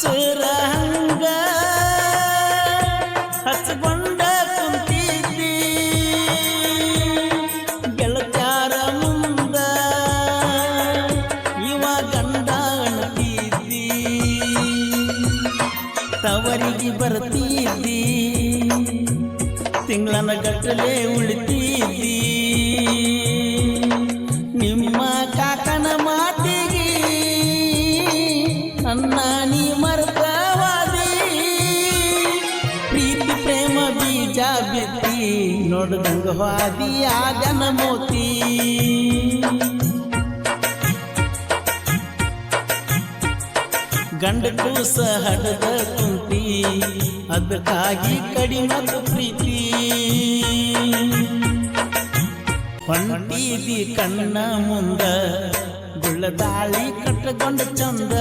ಹುಚ್ಚರ ಹಂಗ ಹಚ್ಕೊಂಡ ಕುಂತಿದ್ದಿ ಗೆಳತ್ಯಾರ ಮುಂದ ಇವ ಗಂಡ ಅಣತಿದ್ದಿ ತವರಿಗೆ ಬರ್ತಿದ್ದಿ ತಿಂಗಳನ ಗಟ್ಟಲೆ ಉಳಿತಿದ್ದಿ ನಿಮ್ಮ ಕಾಕನ ಮಾತಿಗೆ ನನ್ನ ನೀ ಮರ್ತವಾದಿ ಪ್ರೀತಿ ಪ್ರೇಮ ಬೀಜ ಬಿತ್ತಿ ನೋಡ್ದಂಗ ಹಾದಿ ಆಗನ ಮೋತಿ ಗಂಡ ಕೂಸ ಹಡದ ಕುಂತಿ ಅದಕ್ಕಾಗಿ ಕಡಿಮೆ ಪ್ರೀತಿ ಹೊಂಟಿದಿ ಕಣ್ಣ ಮುಂದ ಗುಳ್ಳದಾಳಿ ಕಟ್ಟಗೊಂಡ ಚಂದ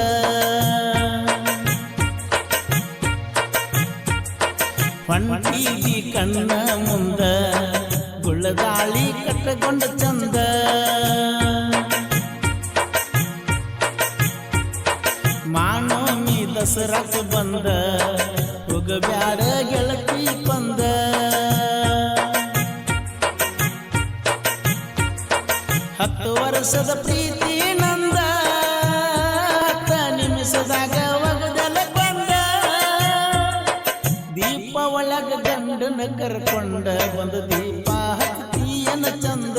ಹೊಂಟಿದಿ ಕಣ್ಣ ಮುಂದ ಗುಳ್ಳದಾಳಿ ಕಟ್ಟಗೊಂಡ ಚಂದ ಮಾನೋಮಿ ದಸರಾಕ ಬಂದ ಹೋಗಬ್ಯಾಡ ಗೆಳತಿ ಕೊಂದ 10 ವರ್ಷದ ಪ್ರೀತಿ ನಂದ 10 ನಿಮಿಷದಾಗ ಒಗದಲ ಕೊಂಡ ದೀಪ ಒಳಗ ಗಂಡನ ಕರ್ಕೊಂಡ ಬಂದ ದೀಪ ಹತ್ತಿಯನ ಚಂದ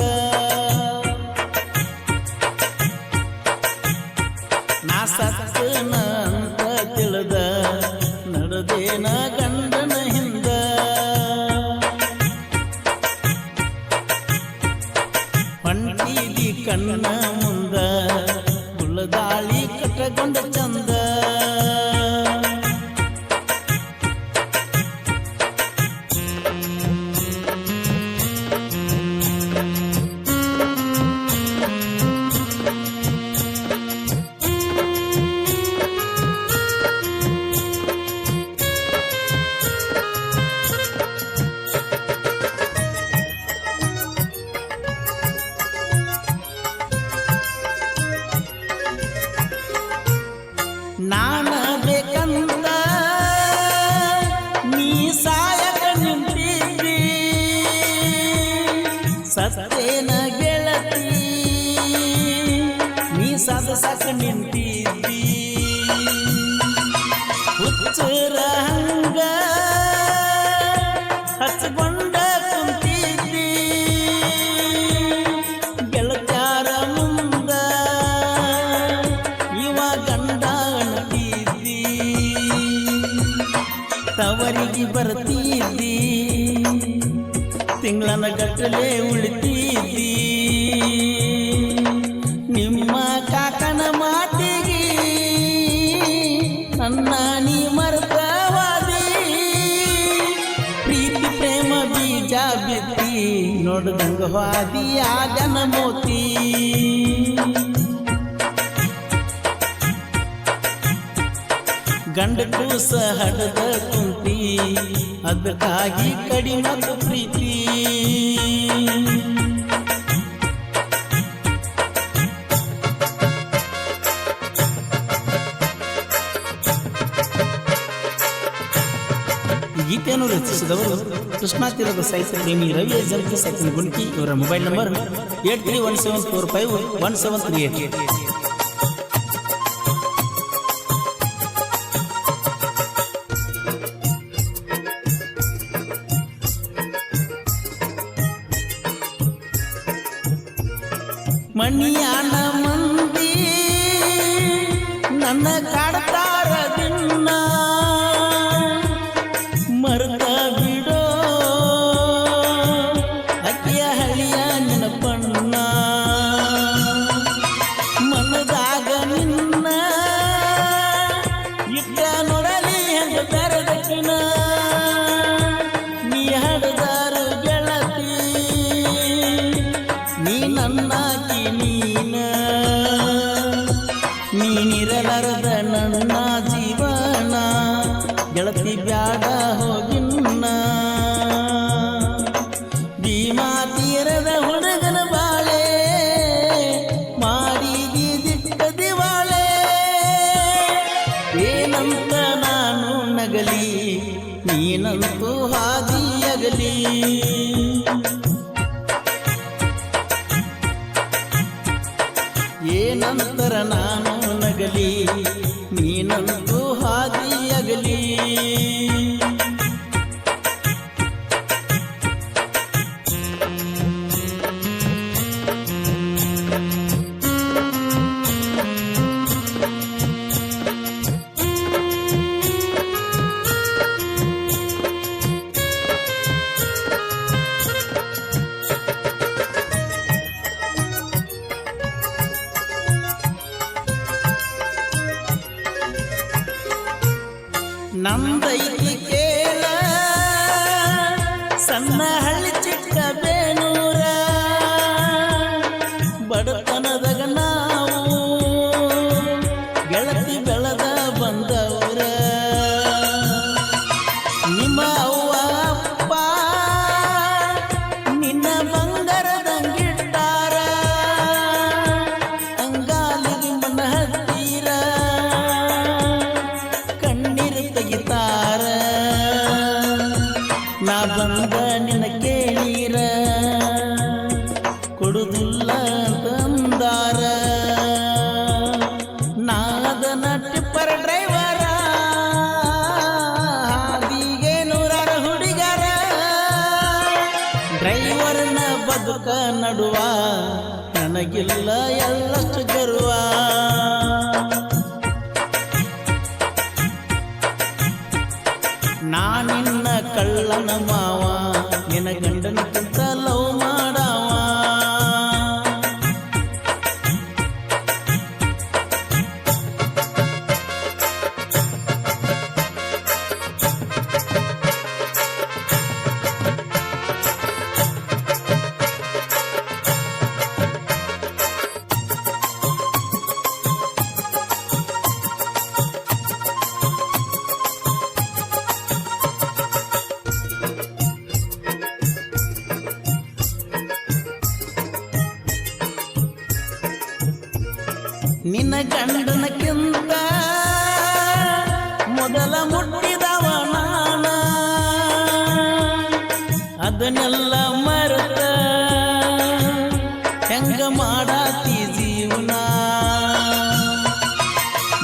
ನಾ ಸತ್ತನ ಅಂತ ತಿಳಿದ ನಡೆದೇನ ಗಂಡನ ಹಿಂದ ಹೊಂಟಿದಿ ಕಣ್ಣ ಮುಂದ ಗುಳ್ಳದಾಳಿ ಕಟ್ಟಗೊಂಡ ಚಂದ ನಾನ ಬೇಕಂತ ನೀ ಸಾಯಕ ನಿಂತಿದ್ದಿ ಸತ್ತೇನ ಗೆಳತಿ ನೀ ಸದಸಕ ನಿಂತಿದ್ದಿ ಹುಚ್ಚರ ಹಂಗ ಹಚ್ಕೊಂಡ ಕುಂತಿದ್ದಿ ಗೆಳತ್ಯಾರ ಮುಂದ ಇವ ಗಂಡ ತವರಿಗೆ ಬರ್ತಿದ್ದಿ ತಿಂಗಳನ ಗಟ್ಟಲೆ ಉಳಿತಿದ್ದಿ ನಿಮ್ಮ ಕಾಕನ ಮಾತಿಗೆ ನನ್ನ ನೀ ಮರ್ತವಾದಿ ಪ್ರೀತಿ ಪ್ರೇಮ ಬೀಜ ಬಿತ್ತಿ ನೋಡ್ದಂಗ ಹಾದಿ ಆಗನ ಮೋತಿ ಗಂಡ ಕೂಸ ಹಡದ ಕುಂತಿ ಅದಕ್ಕಾಗಿ ಕಡಿಮೆ ಪ್ರೀತಿ ಗೀತೆಯನ್ನು ರಚಿಸಿದವರು ಕೃಷ್ಣಾ ತೀರದ ಸಾಹಿತ್ಯ ಪ್ರೇಮಿ ರವಿ ಏಜೆಂಟ್ ಸೆಕೆಂಡ್ ಗುಂಟಿ ಇವರ ಮೊಬೈಲ್ ನಂಬರ್ 8317451738 ಮನಿಯಾನ ಮಂದಿ ನನ್ನ ಕಾಡ್ತಾರ ದಿನ ಮರ್ತ ಬಿಡೋ ಅಕ್ಕಿಯ ಹಳಿಯ ನೆನಪಣ್ಣ ಮನದಾಗ ನಿನ್ನ ಇಟ್ಟ ನೋಡಲಿ ಹೆಂಗ ಬೆರದಕ್ಕಿನ ನೀ ಹಡದಾರು ಗೆಳತಿ ನೀ ನನ್ನಾಕಿ ನೀನಿರಲಾರದ ನನ್ನ ಜೀವನ ಗೆಳತಿ ಬ್ಯಾಡ ಹೋಗಿನ್ನ ಭೀಮಾ ತೀರದ ಹುಡುಗನ ಬಾಳೆ ಮಾಡಿದಿ ದಿಟ್ಟ ದಿವಾಳೆ ಏನ ಏನಂತ ನಾನು ನಗಲಿ ನೀನಂತೂ ಹಾದಿಯಗಲಿ ಏನಂತರ ನಾನು ನಗಲಿ ನೀನಂತೂ ಹಾದಿಯಗಲಿ ನಂದೈತಿ ಕೇಳ ಸಣ್ಣ ಹಳ್ಳಿ ಚಿಕ್ಕ ಬೇನೂರ ಬಡತನದಾಗ ನಾವು ಗೆಳತಿ ಬೆಳೆದ ಬಂದವರ ನಿಮ್ಮ ಅವ್ವ ಅಪ್ಪ ನಿನ್ನ ಬಂಗಾರದಂಗಿಟ್ಟಾರ ಅಂಗಾಲಿಗೆ ಮನ ಹತ್ತೀರ ತೆಗಿತಾರ ನಾ ಬಂದ ನಿನ್ನ ಕೇಳೀರ ಕೊಡುದಿಲ್ಲ ತಂದಾರ ನಾದ ಟಿಪ್ಪರ್ ಡ್ರೈವರ ಹಾದಿಗೆ ನೂರಾರ ಹುಡುಗರ ಡ್ರೈವರ್ನ ಬದುಕ ನಡುವ ನನಗಿಲ್ಲ ಎಲ್ಲಷ್ಟು ಗರ್ವ ನಾನಿನ್ನ ಕಳ್ಳನ ಮಾವ ನಿನ್ನ ಗಂಡನಕ್ಕಿಂತ ಲವ್ ಮಾಡವ ನಿನ್ನ ಗಂಡನಕ್ಕಿಂತ ಮೊದಲ ಮುಟ್ಟಿದವ ನಾನ ಅದನ್ನೆಲ್ಲ ಮರೆತ ಹೆಂಗ ಮಾಡಾತಿ ಜೀವನ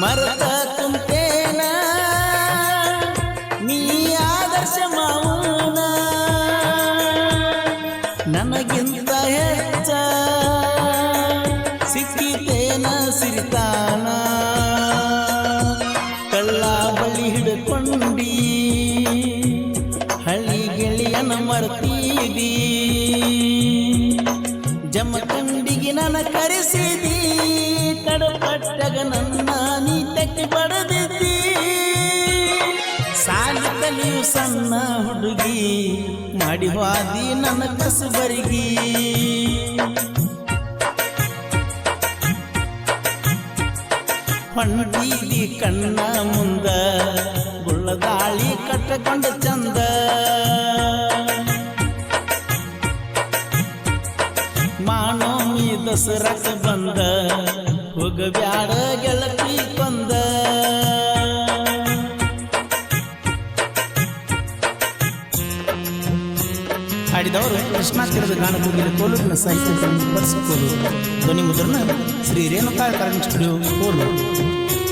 ಮರೆತ ಕುಂತೇನ ನೀ ಆದರ್ಶ ಮೌನ ನನಗಿಂತ ಹೆಚ್ಚ ಸಿಕ್ಕಿತೇನ ಸಿರಿತಾನ ಕಳ್ಳ ಬಳಿ ಹಿಡ್ಕೊಂಡಿ ಹಳ್ಳಿ ಗೆಳೆಯನ ಮರ್ತೀದಿ ಜಮಖಂಡಿಗೆ ನನ್ನ ಕರೆಸಿದಿ ಕಡಪಟ್ಟಗ ನನ್ನ ನೀ ತೆಕ್ಕಿ ಬಡದಿದ್ದಿ ಸಾಲಿ ಕಲಿಯು ಸಣ್ಣ ಹುಡುಗಿ ಮಾಡಿ ವಾದಿ ನನ್ನ ಕಸಬರಿಗಿ ಹೊಂಟೀದಿ ಕಣ್ಣ ಮುಂದ ಗುಳ್ಳದಾಳಿ ಕಟ್ಟಕೊಂಡ ಚಂದ ಮಾನೋಮಿ ದಸರಕ ಬಂದ ಹೋಗಬ್ಯಾಡ ಗೆಳತಿ ಕೊಂದ ಹಾಡಿದವರು ಕೃಷ್ಣ ತೀರದ ಗಾನ ಕೂಗಿನ ಕೋಲೂರಿನ ಸಾಹಿತ್ಯ ಬರ್ಸಿಕೋಲು ಧ್ವನಿ ಮುದ್ರಣ ಶ್ರೀ ರೇಣುಕಾ ಕರೆಂಟ್ ಸ್ಟುಡಿಯೋ ಕೋಲು.